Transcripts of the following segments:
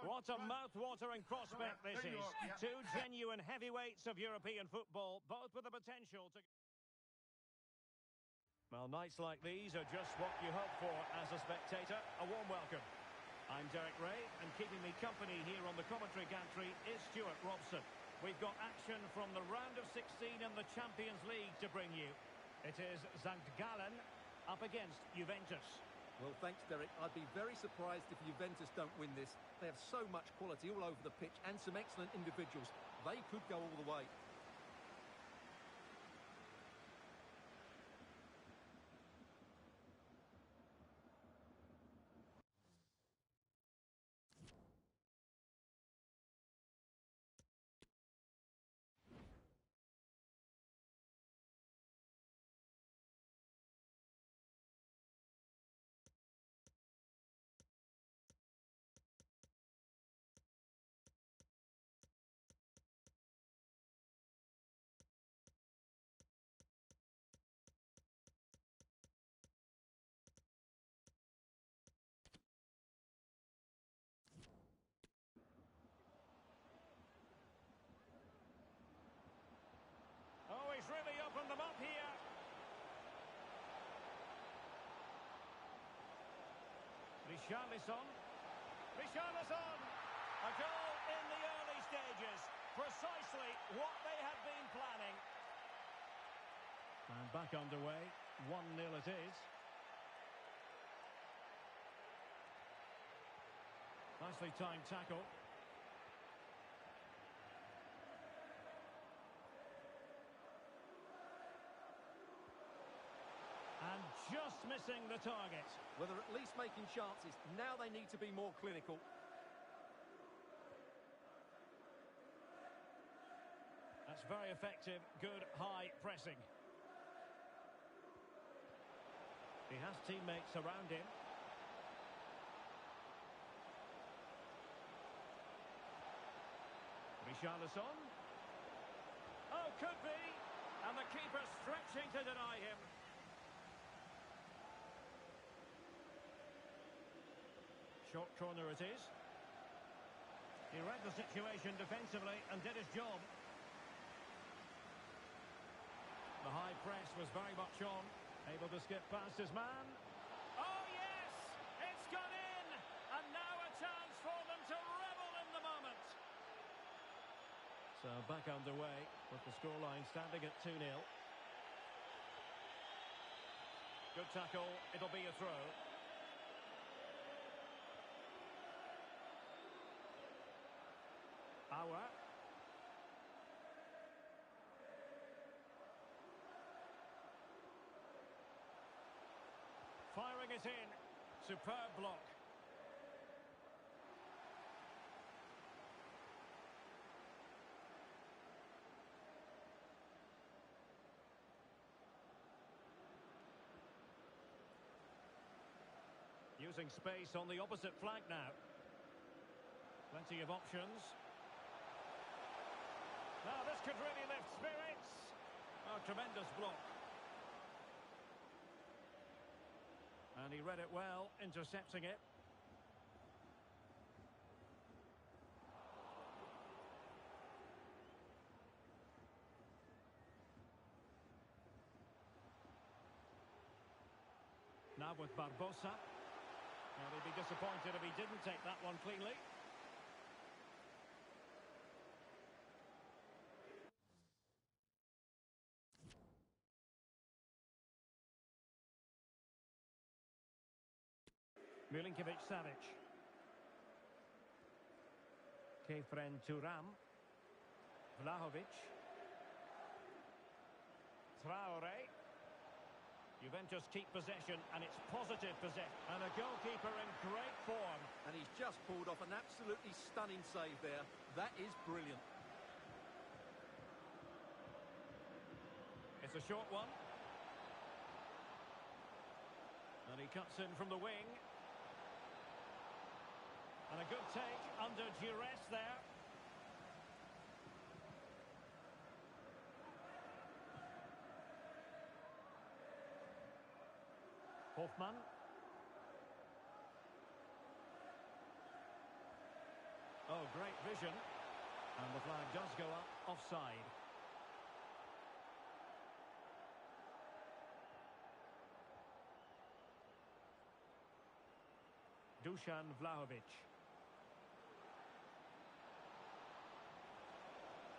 What a mouth-watering prospect this is. Two genuine heavyweights of European football, both with the potential to... Well, nights like these are just what you hope for as a spectator. A warm welcome. I'm Derek Ray, and keeping me company here on the commentary gantry is Stuart Robson. We've got action from the round of 16 in the Champions League to bring you. It is St. Gallen up against Juventus. Well, thanks, Derek. I'd be very surprised if Juventus don't win this. They have so much quality all over the pitch and some excellent individuals. They could go all the way. Oh, he's really opened them up here. Richarlison. A goal in the early stages. Precisely what they had been planning. And back underway. 1-0 it is. Nicely timed tackle. And just missing the target. Well, they're at least making chances. Now they need to be more clinical. That's very effective. Good high pressing. He has teammates around him. Richarlison. Oh, could be. And the keeper stretching to deny him. Short corner it is. He read the situation defensively and did his job. The high press was very much on. Able to skip past his man. Oh, yes! It's gone in! And now a chance for them to revel in the moment. So back underway with the scoreline standing at 2-0. Good tackle. It'll be a throw. Auer. Firing it in. Superb block. Using space on the opposite flank now. Plenty of options. Now this could really lift spirits. Oh, tremendous block. And he read it well, intercepting it. Now with Barbosa. Well, he'd be disappointed if he didn't take that one cleanly. Milinkovic-Savic. Kefren Turam. Vlahovic. Traore. Juventus keep possession, and it's positive possession. And a goalkeeper in great form. And he's just pulled off an absolutely stunning save there. That is brilliant. It's a short one. And he cuts in from the wing. And a good take under duress there. Hoffman. great vision. And the flag does go up offside. Dusan Vlahovic.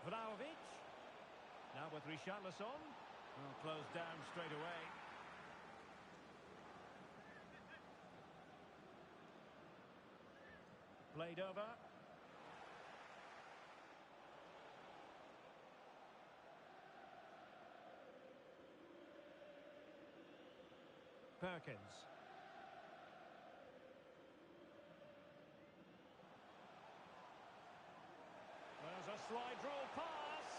Vlahovic. Now with Richarlison. Well, closed down straight away. Played over. Perkins. There's a slide rule pass.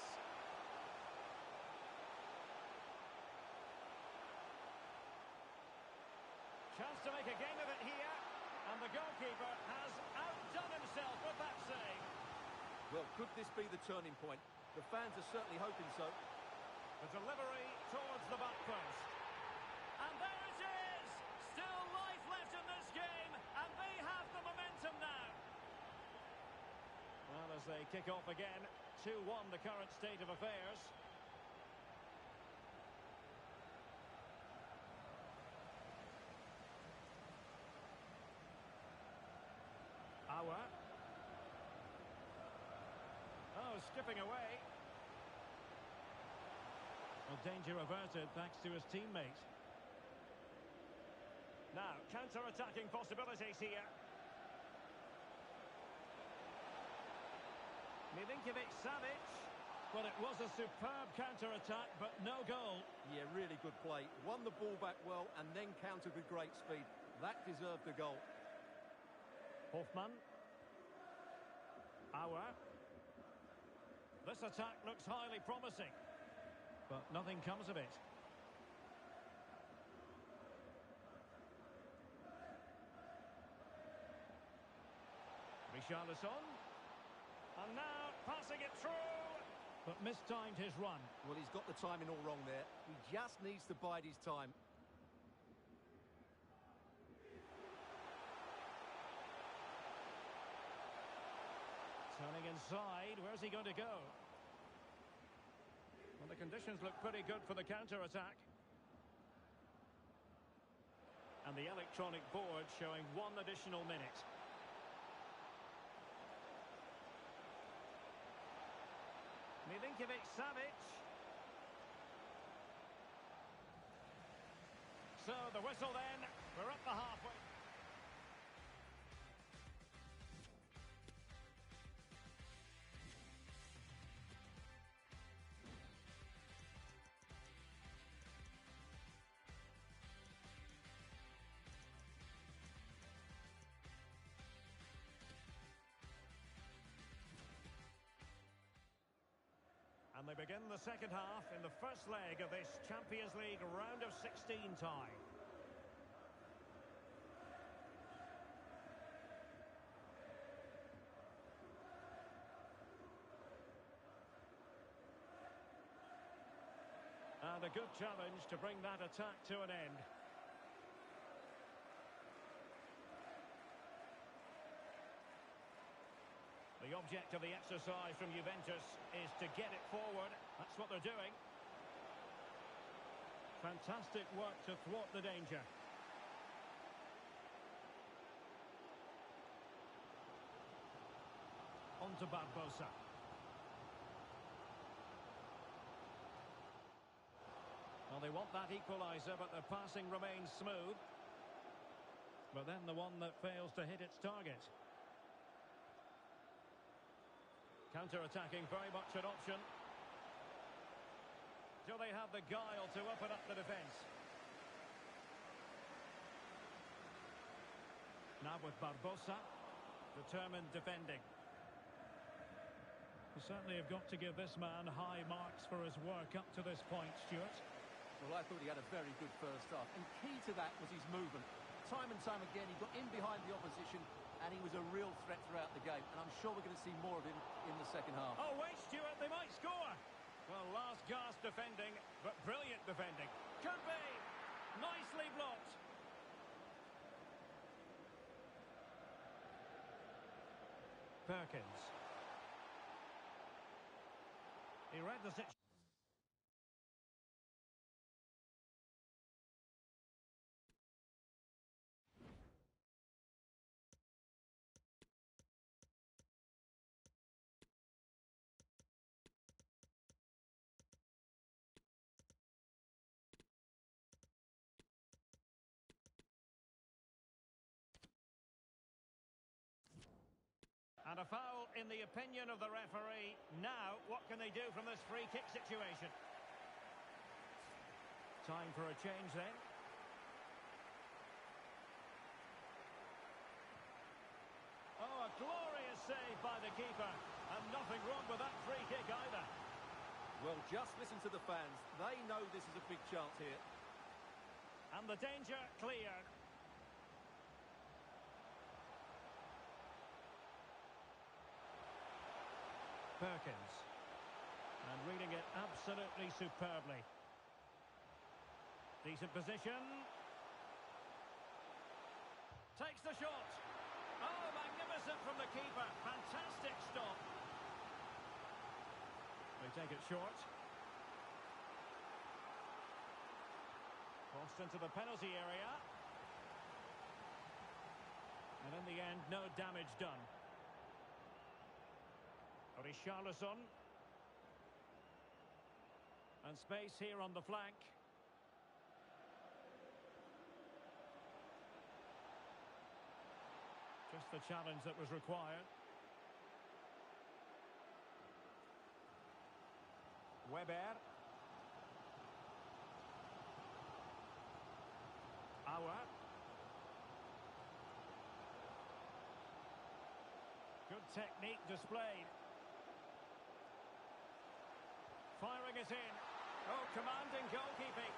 Chance to make a game of it here. And the goalkeeper has outdone himself with that save. Well, could this be the turning point? The fans are certainly hoping so. The delivery towards the back post. And there it is! Still life left in this game, and they have the momentum now. Well, as they kick off again, 2-1 the current state of affairs. Auer. Oh, skipping away. Well, danger averted thanks to his teammate. Now, counter-attacking possibilities here. Milinkovic-Savic. Well, it was a superb counter-attack, but no goal. Yeah, really good play. Won the ball back well and then countered with great speed. That deserved the goal. Hoffmann. Auer. This attack looks highly promising, but nothing comes of it. Richarlison. And now passing it through, but mistimed his run. Well, he's got the timing all wrong there. He just needs to bide his time. Turning inside, where's he going to go? Well, the conditions look pretty good for the counter-attack. And the electronic board showing 1 additional minute. Milinkovic-Savic. So the whistle then, we're at the halfway. And they begin the second half in the first leg of this Champions League round of 16 tie. And a good challenge to bring that attack to an end. The object of the exercise from Juventus is to get it forward. That's what they're doing. Fantastic work to thwart the danger. On to Barbosa. Well, they want that equaliser, but the passing remains smooth. But then the one that fails to hit its target. Counter-attacking, very much an option. Do they have the guile to open up the defence? Now with Barbosa, determined defending. You certainly have got to give this man high marks for his work up to this point, Stuart. Well, I thought he had a very good first half, and key to that was his movement. Time and time again, he got in behind the opposition, and he was a real threat throughout the game. And I'm sure we're going to see more of him in the second half. Oh, wait, Stuart, they might score. Well, last gasp defending, but brilliant defending. Could be. Nicely blocked. Perkins. He read the situation. And a foul in the opinion of the referee. Now, what can they do from this free kick situation? Time for a change then. Oh, a glorious save by the keeper. And nothing wrong with that free kick either. Well, just listen to the fans. They know this is a big chance here. And the danger cleared. Perkins. And reading it absolutely superbly. Decent position. Takes the shot. Oh, magnificent from the keeper. Fantastic stop. They take it short. Crossed into the penalty area. And in the end, no damage done. Richarlison. And space here on the flank. Just the challenge that was required. Weber. Auer. Good technique displayed. Firing it in. Oh, commanding goalkeeping.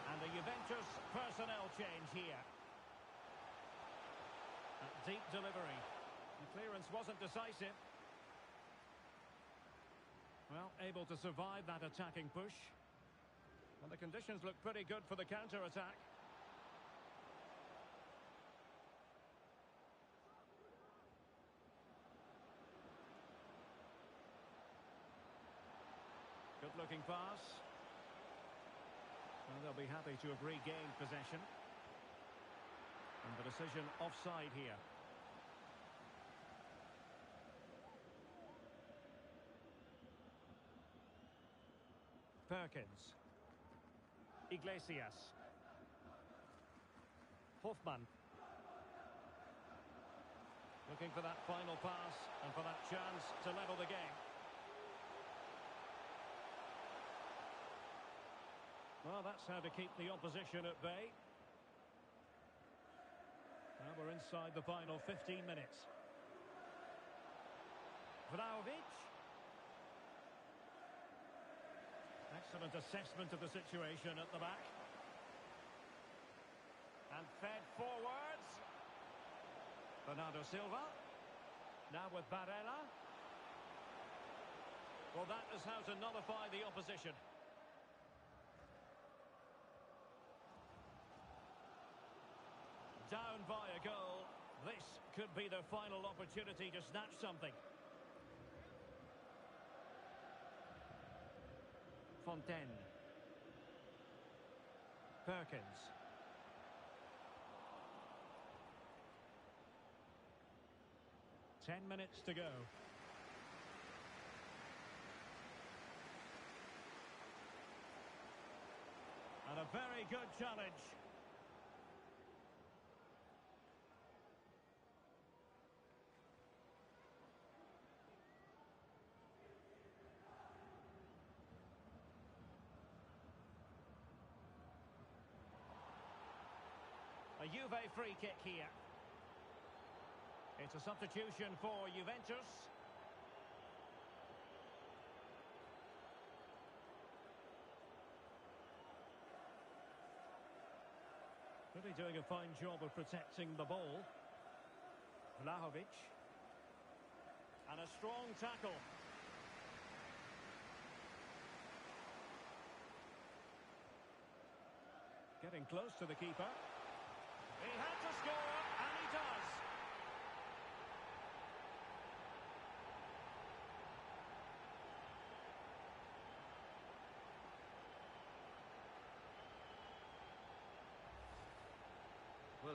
And a Juventus personnel change here. A deep delivery. The clearance wasn't decisive. Well, able to survive that attacking push. And the conditions look pretty good for the counter-attack. Good-looking pass. And they'll be happy to have regained possession. And the decision offside here. Perkins. Iglesias. Hoffman. Looking for that final pass and for that chance to level the game. Well, that's how to keep the opposition at bay. Now we're inside the final 15 minutes. Vlahovic. Excellent assessment of the situation at the back. And fed forwards. Bernardo Silva. Now with Barella. Well, that is how to nullify the opposition. Down by a goal. This could be their final opportunity to snatch something. Fontaine. Perkins. Ten minutes to go. And a very good challenge. A Juve free kick here. It's a substitution for Juventus. Really doing a fine job of protecting the ball. Vlahovic. And a strong tackle. Getting close to the keeper. He had to score, and he does.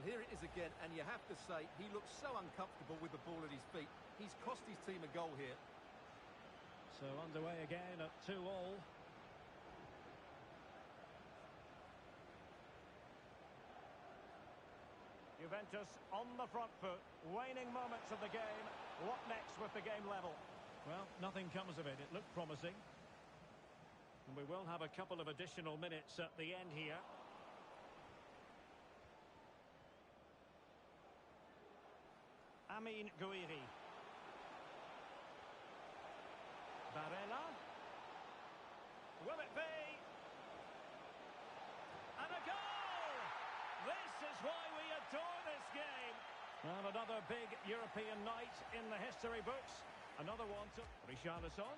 Well, here it is again, and you have to say, he looks so uncomfortable with the ball at his feet. He's cost his team a goal here. So underway again at 2-2. Juventus on the front foot, waning moments of the game. What next with the game level? Well, nothing comes of it. It looked promising. And we will have a couple of additional minutes at the end here. Amin Gouiri. Barella. Will it be? And a goal! This is why we adore this game. And another big European night in the history books. Another one to Richarlison.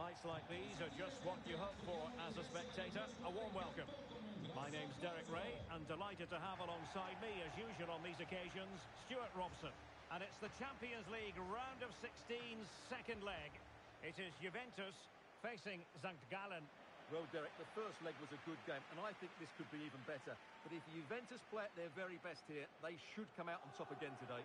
Nights like these are just what you hope for as a spectator. A warm welcome. My name's Derek Ray, and delighted to have alongside me, as usual on these occasions, Stuart Robson. And it's the Champions League round of 16's second leg. It is Juventus facing St. Gallen. Well, Derek, the first leg was a good game, and I think this could be even better. But if Juventus play at their very best here, they should come out on top again today.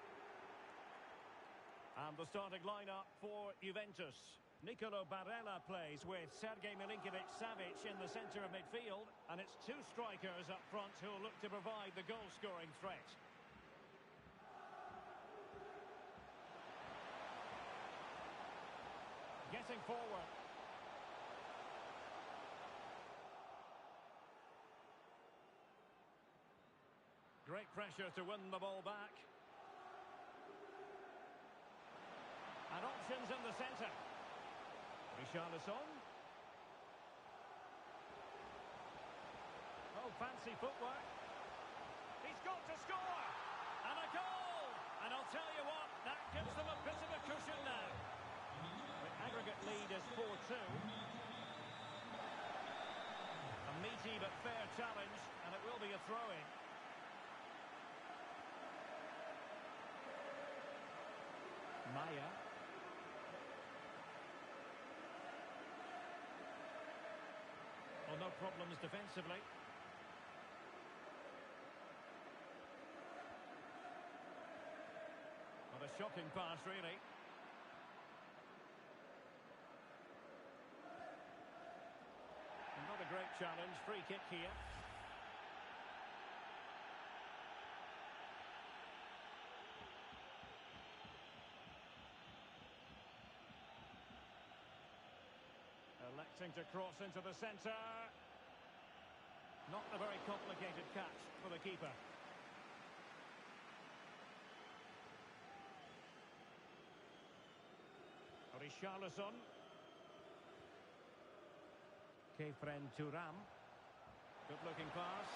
And the starting lineup for Juventus. Nicolo Barella plays with Sergej Milinkovic-Savic in the centre of midfield. And it's two strikers up front who'll look to provide the goal-scoring threat. Getting forward. Great pressure to win the ball back. And options in the centre. Richarlison. Oh, fancy footwork. He's got to score! And a goal! And I'll tell you what, that gives them a bit of a cushion now. The aggregate lead is 4-2. A meaty but fair challenge, and it will be a throw-in. Maya. Well, no problems defensively. What a shocking pass, really. Another great challenge. Free kick here. Electing to cross into the centre. Not a very complicated catch for the keeper. Richarlison. Kefren Turam. Good looking pass.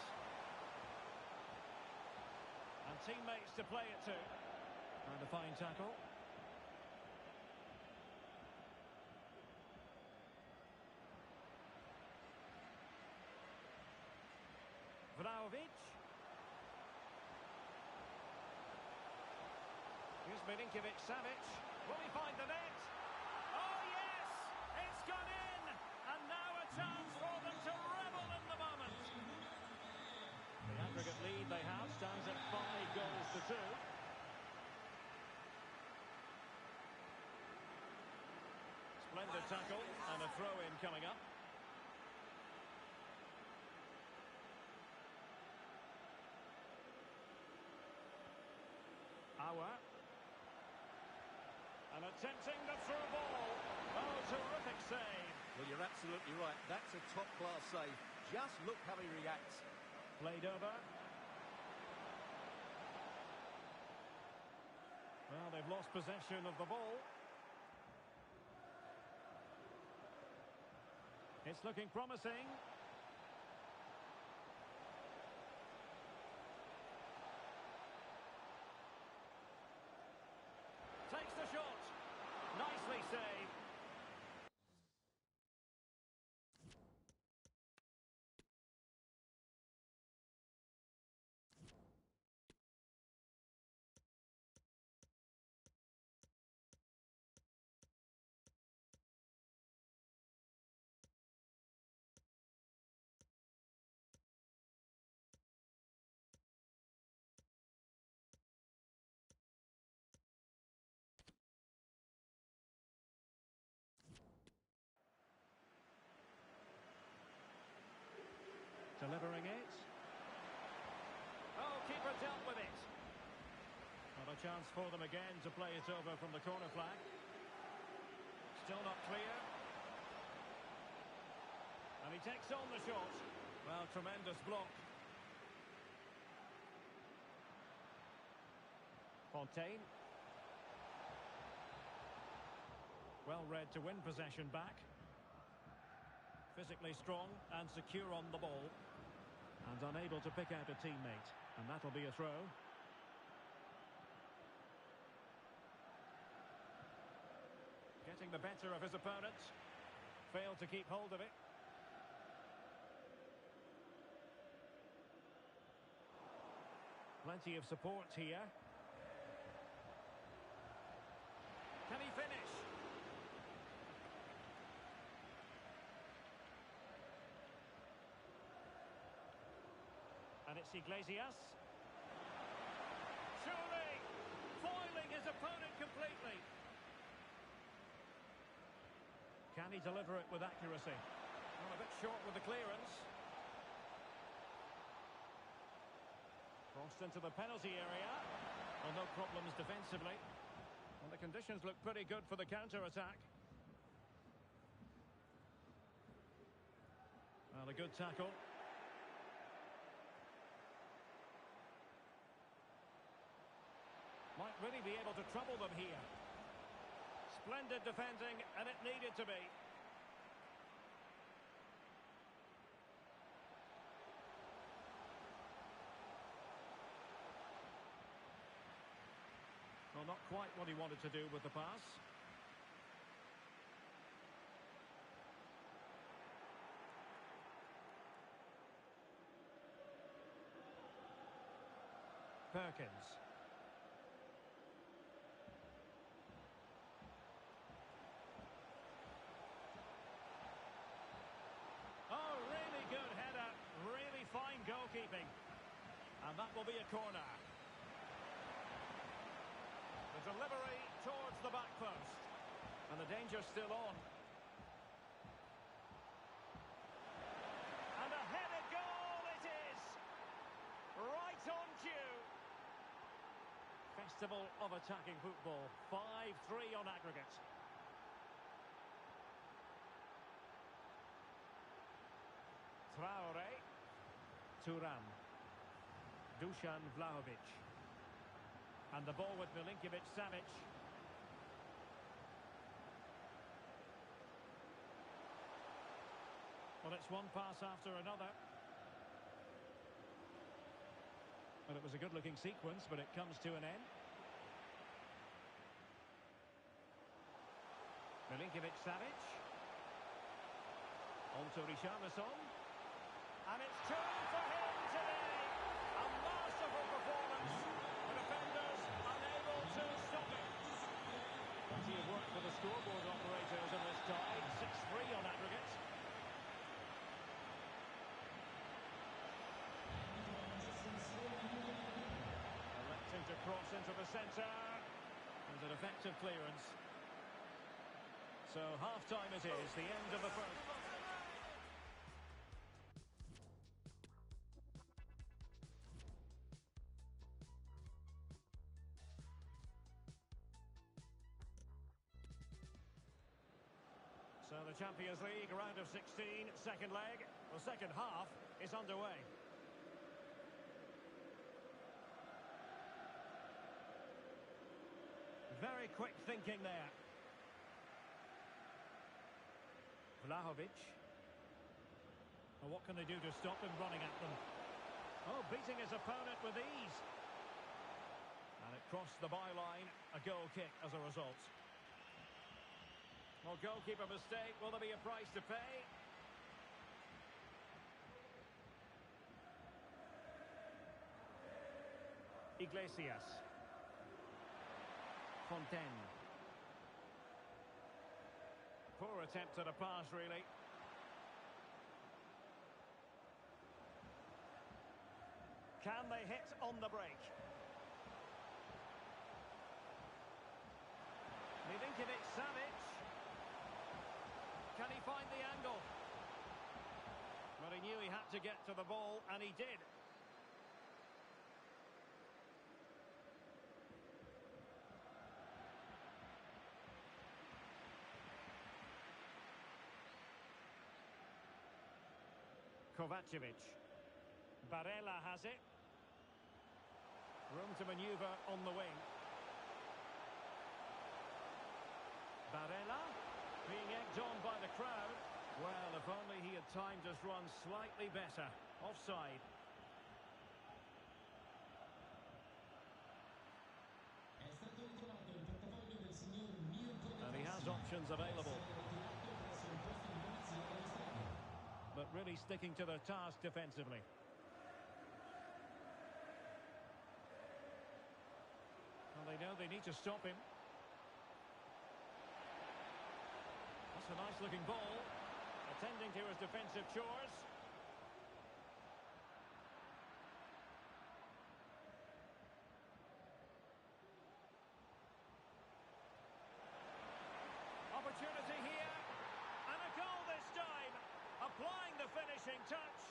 And teammates to play it to. And a fine tackle. Vlahovic. Here's Milinkovic-Savic. Will he find the net? Oh yes! It's gone in! And now a chance for them to revel in the moment. The aggregate lead they have stands at 5 goals to 2. Splendid tackle and a throw-in coming up. And attempting the through ball. Oh, terrific save. Well, you're absolutely right. That's a top-class save. Just look how he reacts. Played over. Well, they've lost possession of the ball. It's looking promising. Takes the shot. Nicely saved. Delivering it. Oh, keeper dealt with it. Not a chance for them again to play it over from the corner flag. Still not clear. And he takes on the shot. Well, tremendous block. Fontaine. Well read to win possession back. Physically strong and secure on the ball. And unable to pick out a teammate. And that'll be a throw. Getting the better of his opponent. failed to keep hold of it. Plenty of support here. Can he finish? And it's Iglesias. Surely foiling his opponent completely. Can he deliver it with accuracy? Well, a bit short with the clearance. Crossed into the penalty area. Well, no problems defensively. And the conditions look pretty good for the counter-attack. Well, a good tackle. Might really be able to trouble them here. Splendid defending, and it needed to be. Well, not quite what he wanted to do with the pass. Perkins. Oh, really good header. Really fine goalkeeping. And that will be a corner. The delivery towards the back post. And the danger's still on. And a headed goal it is! Right on cue. Festival of attacking football. 5-3 on aggregate. Traore. Thuram. Dusan Vlahovic. And the ball with Milinkovic-Savic. Well, it's one pass after another. Well, it was a good-looking sequence, but it comes to an end. Milinkovic-Savic. On to Richarlison. And it's two for him today. A masterful performance. The defenders unable to stop it. Plenty of work for the scoreboard operators in this tie. 6-3 on aggregate. Electing to cross into the centre. There's an effective clearance. So half-time it is, the end of the first. So the Champions League round of 16, second leg. The second half is underway. Very quick thinking there. Vlahovic. Well, what can they do to stop him running at them? Oh, beating his opponent with ease. And it crossed the byline. A goal kick as a result. Well, goalkeeper mistake. Will there be a price to pay? Iglesias. Fontaine. Poor attempt at a pass, really. Can they hit on the break? Milinkovic-Savic. Can he find the angle? Well, he knew he had to get to the ball, and he did. Kovacevic. Barella has it. Room to manoeuvre on the wing. Barella being egged on by the crowd. Well, if only he had timed his run slightly better. Offside. And he has options available. but really sticking to their task defensively. Well, they know they need to stop him. That's a nice-looking ball. Attending to his defensive chores. Opportunity here. And a goal this time. Applying the finishing touch.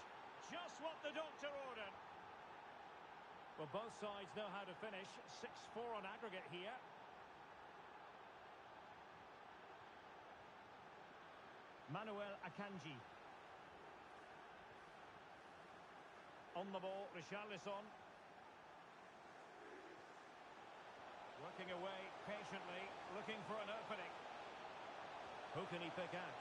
Just what the doctor ordered. Well, both sides know how to finish. 6-4 on aggregate here. Manuel Akanji. On the ball, Richarlison. Working away patiently, looking for an opening. Who can he pick out?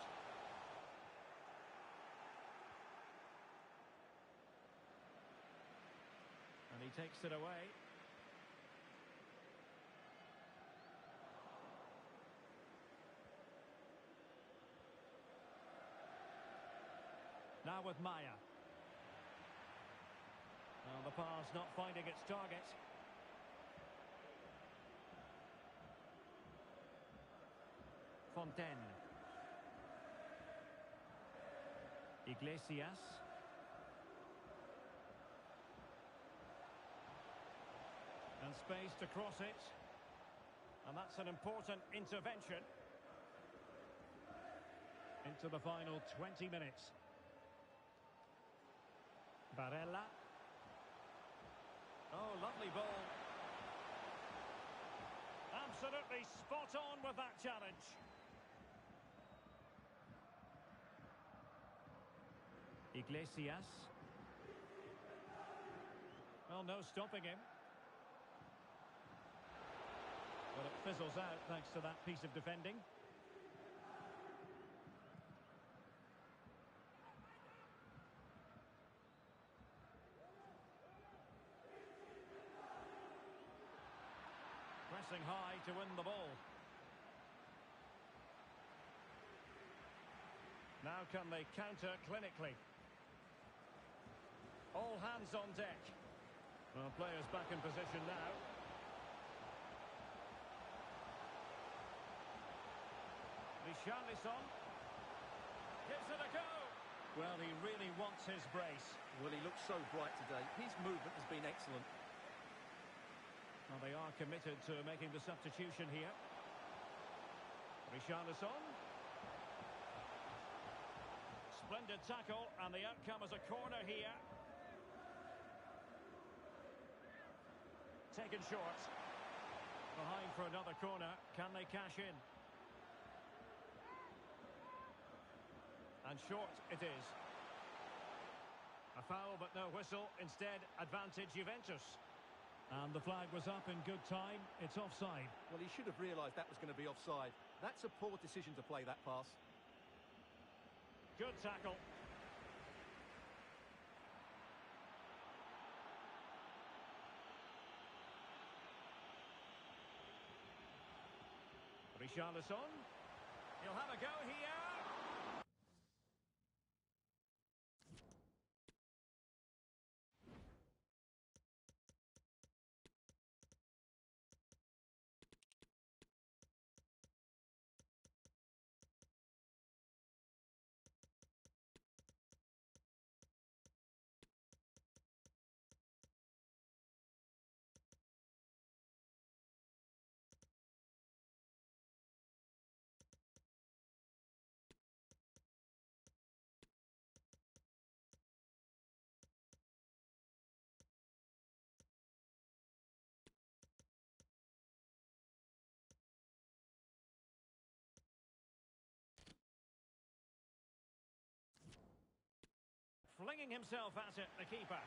And he takes it away. Now with Maya. Well, the pass not finding its target. Fontaine. Iglesias. And space to cross it. And that's an important intervention. Into the final 20 minutes. Barella. Oh, lovely ball. Absolutely spot on with that challenge. Iglesias. Well, no stopping him. But it fizzles out thanks to that piece of defending. Pressing high to win the ball. Now can they counter clinically? All hands on deck. Well, players back in position now. Richarlison gives it a go. Well, he really wants his brace. Well, he looks so bright today. His movement has been excellent. Well, they are committed to making the substitution here. Richarlison. Splendid tackle, and the outcome is a corner here. Taken short. Behind for another corner. Can they cash in? And short it is. A foul, but no whistle. Instead, advantage Juventus. And the flag was up in good time. It's offside. Well, he should have realised that was going to be offside. That's a poor decision to play that pass. Good tackle. Richarlison. He'll have a go here. Flinging himself at it, the keeper.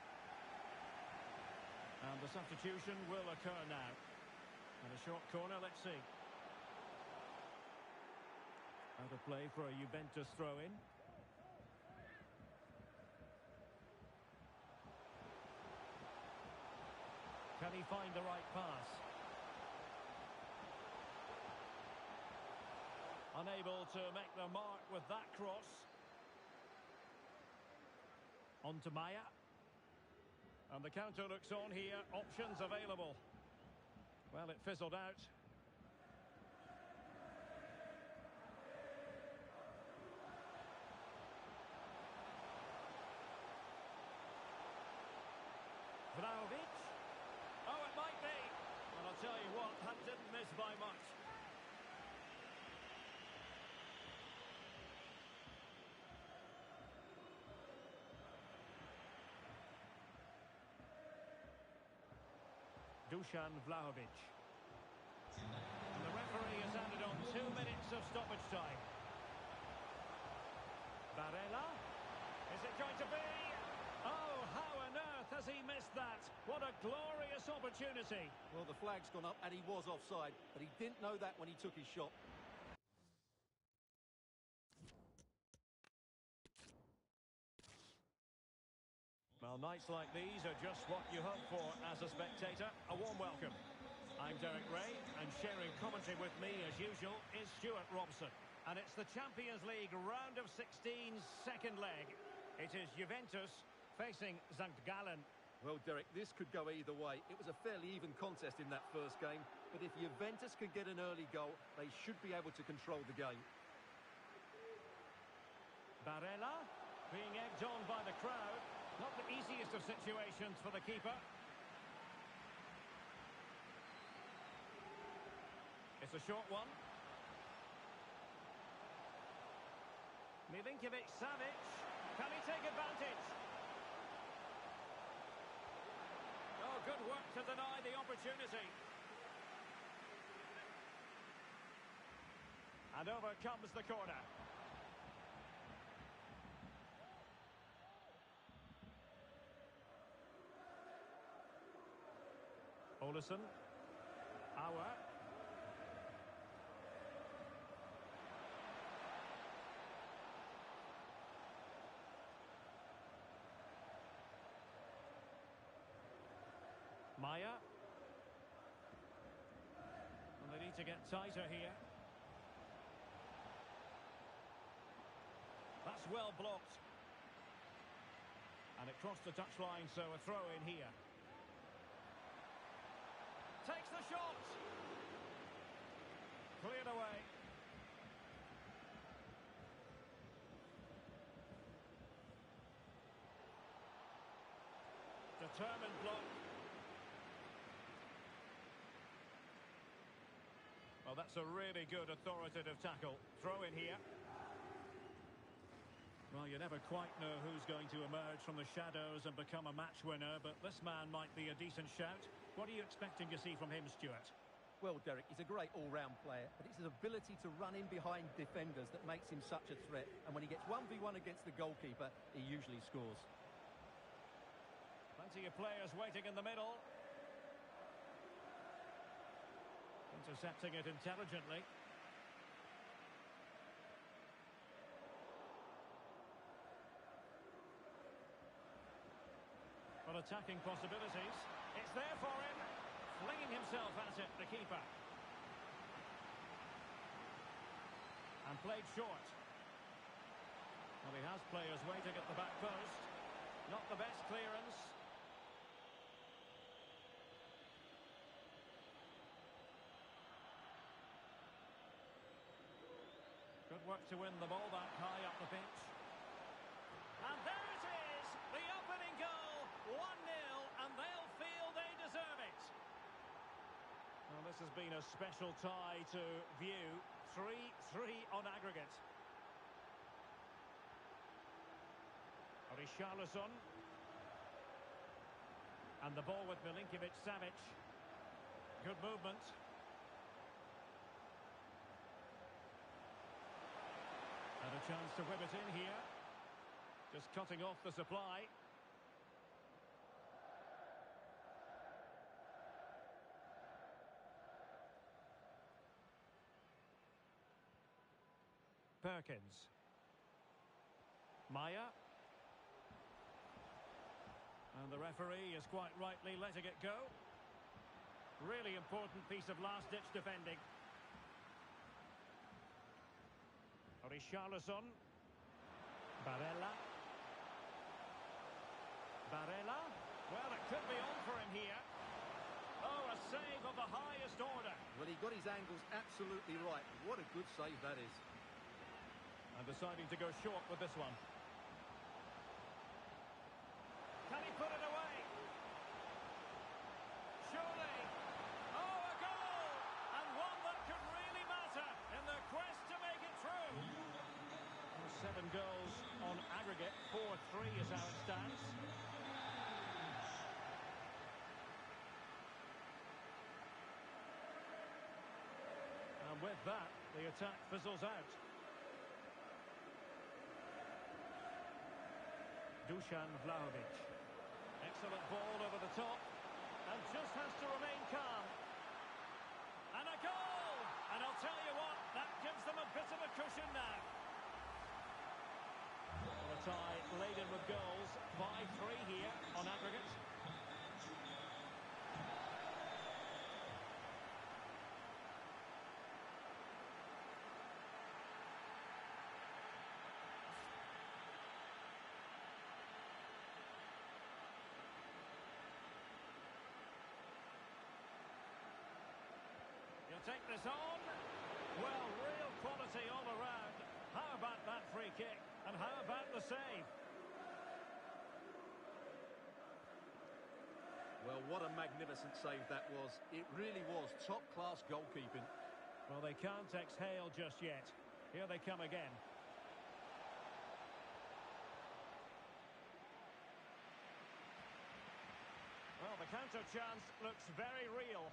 And the substitution will occur now. And a short corner, let's see. Out of play for a Juventus throw-in. Can he find the right pass? Unable to make the mark with that cross. On to Maya. And the counter looks on here. Options available. Well, it fizzled out. Vlahovic. Oh, it might be. And I'll tell you what, that didn't miss by much. Dusan Vlahovic. And the referee has added on 2 minutes of stoppage time. Barella. Is it going to be? Oh, how on earth has he missed that? What a glorious opportunity. Well, the flag's gone up and he was offside, but he didn't know that when he took his shot. Well, nights like these are just what you hope for as a spectator. A warm welcome. I'm Derek Ray, and sharing commentary with me, as usual, is Stuart Robson. And it's the Champions League round of 16's second leg. It is Juventus facing St. Gallen. Well, Derek, this could go either way. It was a fairly even contest in that first game, but if Juventus can get an early goal, they should be able to control the game. Barella being egged on by the crowd. Not the easiest of situations for the keeper. It's a short one. Milinkovic-Savic. Can he take advantage? Oh, good work to deny the opportunity. And over comes the corner. Olesen. Auer. Maya. And they need to get tighter here. That's well blocked. And it crossed the touchline, so a throw in here. Takes the shot. Cleared away. Determined block. Well, that's a really good authoritative tackle. Throw in here. Well, you never quite know who's going to emerge from the shadows and become a match winner, but this man might be a decent shout. What are you expecting to see from him, Stuart? Well, Derek, he's a great all-round player, but it's his ability to run in behind defenders that makes him such a threat. And when he gets 1v1 against the goalkeeper, he usually scores. Plenty of players waiting in the middle. Intercepting it intelligently. Well, attacking possibilities. It's there for him. Flinging himself at it, the keeper. And played short. Well, he has players waiting at the back post. Not the best clearance. Good work to win the ball back high up the pitch. And there it is! The opening goal! 1-0, and they'll feel they deserve it. Well, this has been a special tie to view. 3-3 on aggregate. Richarlison. And the ball with Milinkovic-Savic. Good movement. And a chance to whip it in here. Just cutting off the supply. Perkins. Maya. And the referee is quite rightly letting it go. Really important piece of last-ditch defending. Richarlison. Barella. Could be on for him here. Oh, a save of the highest order. Well, he got his angles absolutely right. What a good save that is. And deciding to go short with this one. Can he put it away? Surely. Oh, a goal! And one that could really matter in the quest to make it through. 7 goals on aggregate. 4-3 is how it stands. And with that, the attack fizzles out. Dusan Vlahovic. Excellent ball over the top. And just has to remain calm. And a goal! And I'll tell you what, that gives them a bit of a cushion now. Well, a tie laden with goals. 5-3 here on aggregate. He'll take this on. Well, real quality all around. How about that free kick? And how about the save? Well, what a magnificent save that was. It really was top-class goalkeeping. Well, they can't exhale just yet. Here they come again. Well, the counter chance looks very real.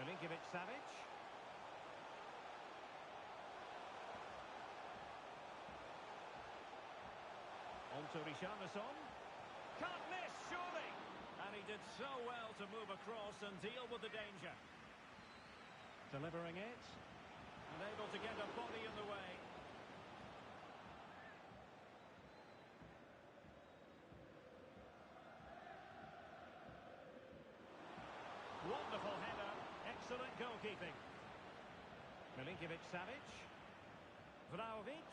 Milinkovic-Savic. On to Richarlison. Can't miss, surely! And he did so well to move across and deal with the danger. Delivering it. Unable to get a body in the way. Wonderful header. Excellent goalkeeping. Milinkovic-Savic. Vlahovic.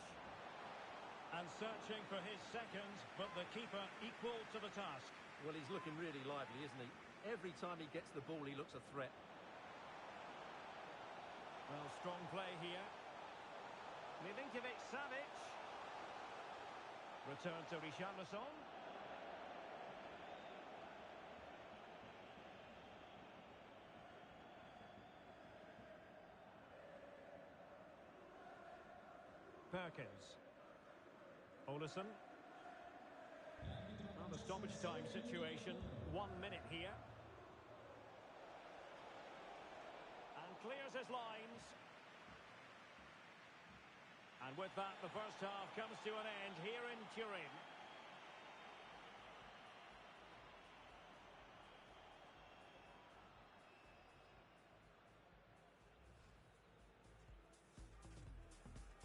And searching for his second, but the keeper equal to the task. Well, he's looking really lively, isn't he? Every time he gets the ball, he looks a threat. Well, strong play here. Milinkovic-Savic. Return to Richarlison. Perkins. Olesen. Well, the stoppage time situation. 1 minute here. And clears his lines. And with that, the first half comes to an end here in Turin.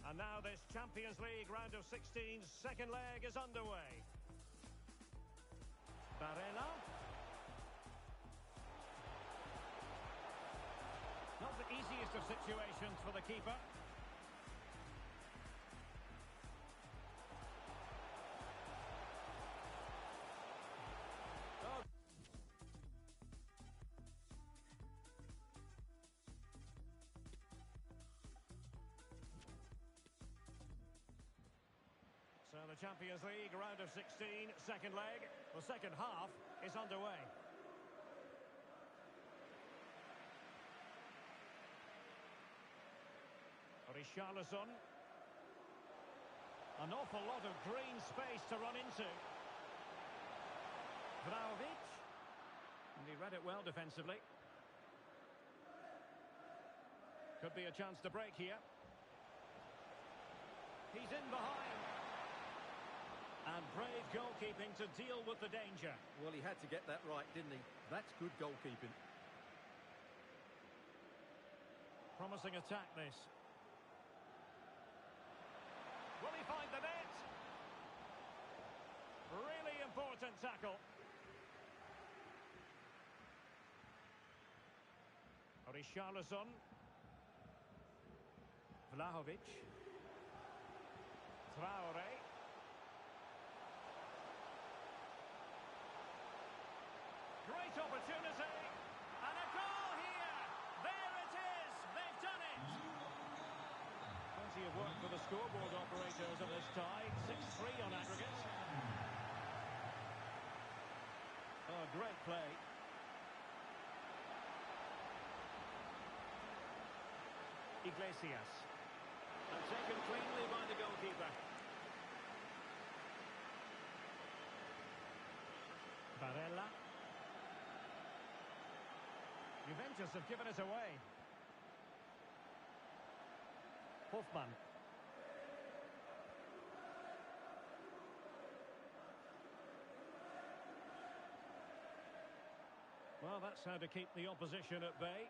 And now this Champions League round of 16's second leg is underway. Barella. Not the easiest of situations for the keeper. Oh. So the Champions League round of 16, second leg. The second half is underway. Richarlison. An awful lot of green space to run into. Vlahovic. And he read it well defensively. Could be a chance to break here. He's in behind. And brave goalkeeping to deal with the danger. Well, he had to get that right, didn't he? That's good goalkeeping. Promising attack, this. Will he find the net? Really important tackle. Richarlison. Vlahovic. Traore. Great opportunity. And a goal here. There it is. They've done it. Plenty of work for the scoreboard operators in this tie. 6-3 on aggregate. Oh, great play. Iglesias. And taken cleanly by the goalkeeper. Barella. Juventus have given it away. Hoffman. Well, that's how to keep the opposition at bay.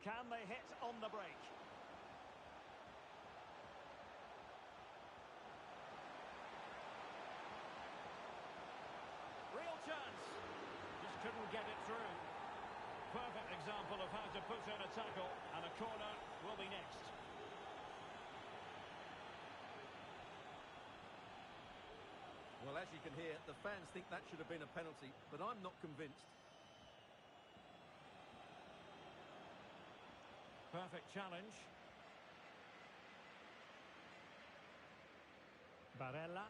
Can they hit on the break? Real chance. Just couldn't get it through. Perfect example of how to put in a tackle, and a corner will be next. Well, as you can hear, the fans think that should have been a penalty, but I'm not convinced. Perfect challenge. Barella.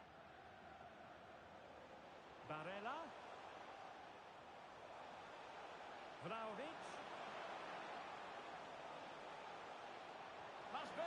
Barella. Vlahovic. Must be.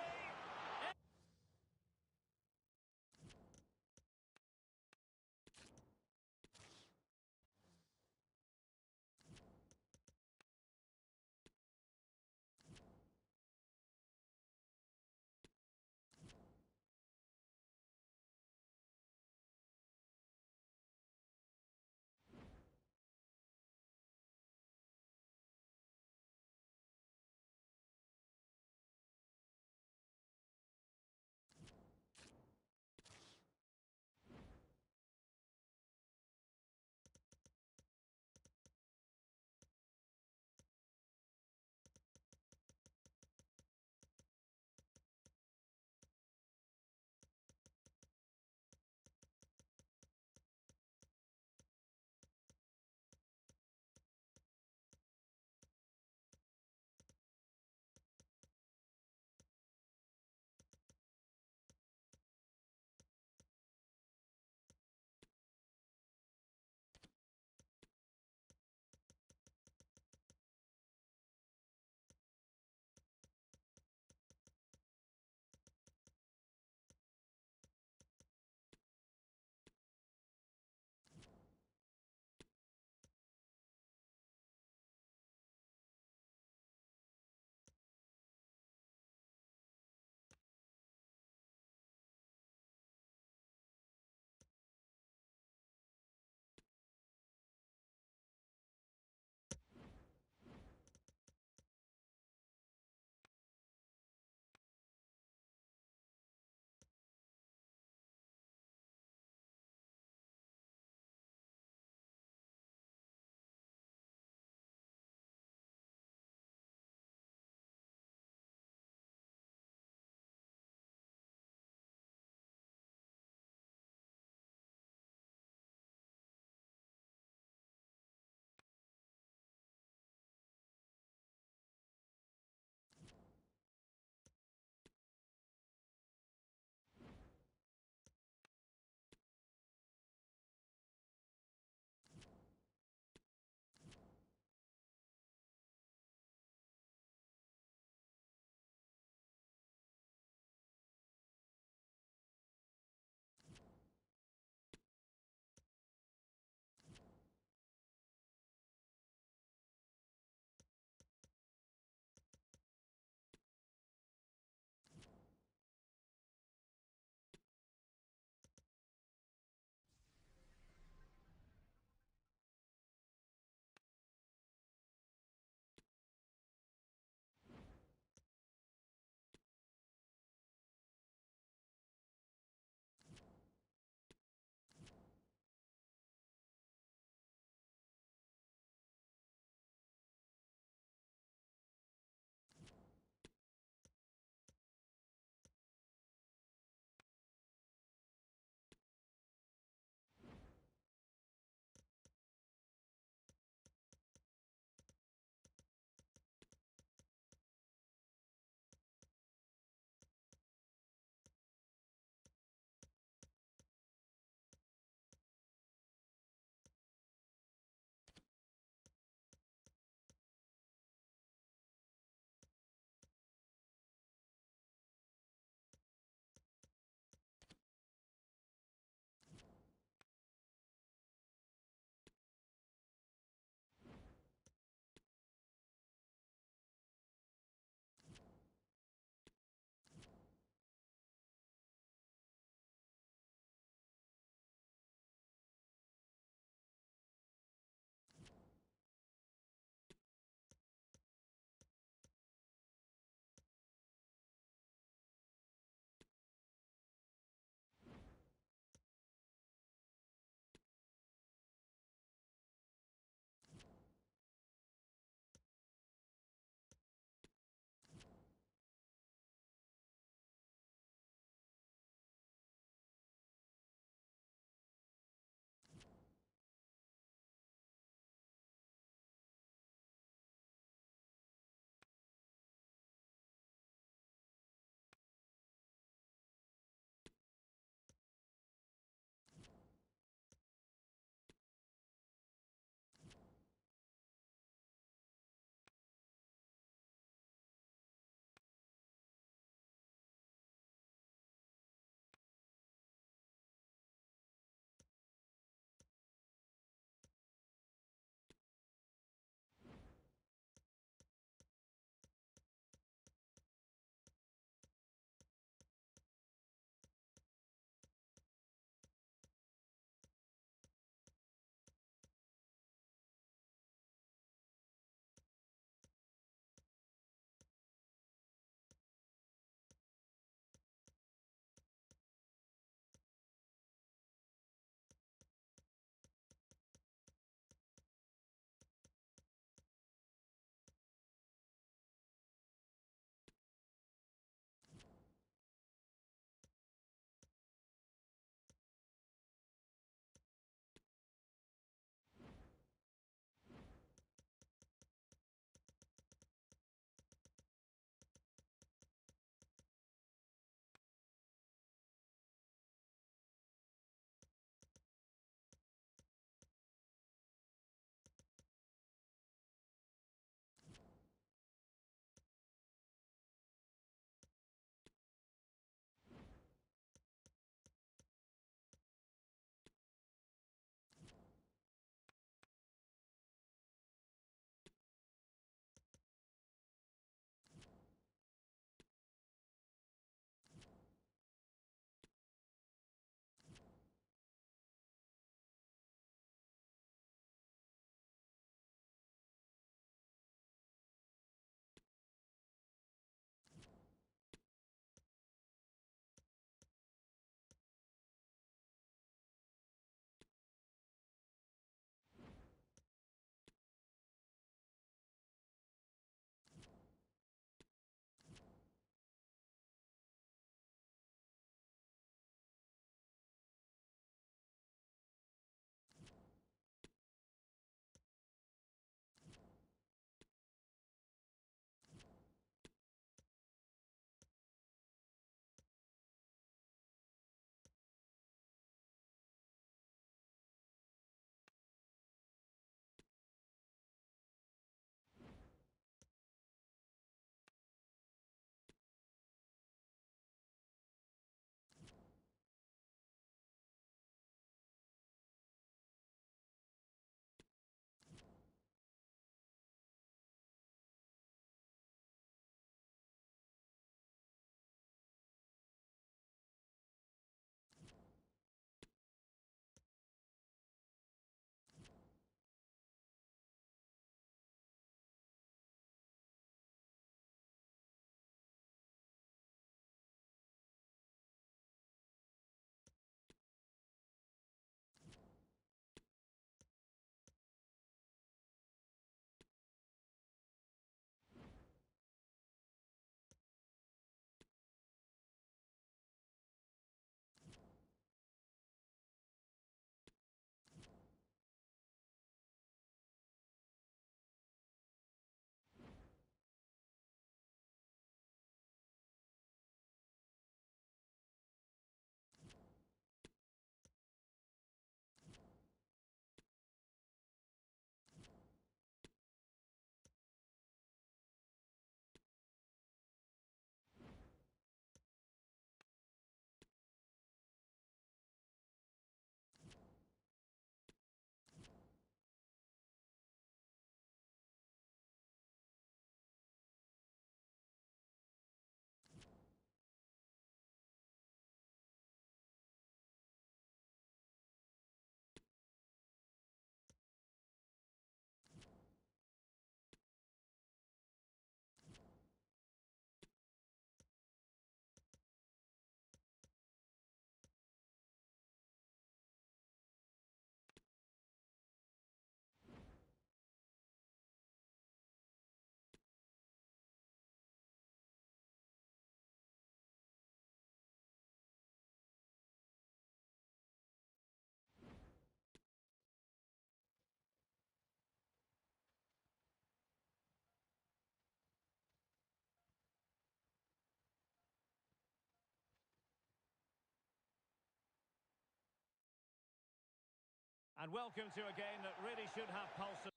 And welcome to a game that really should have pulse.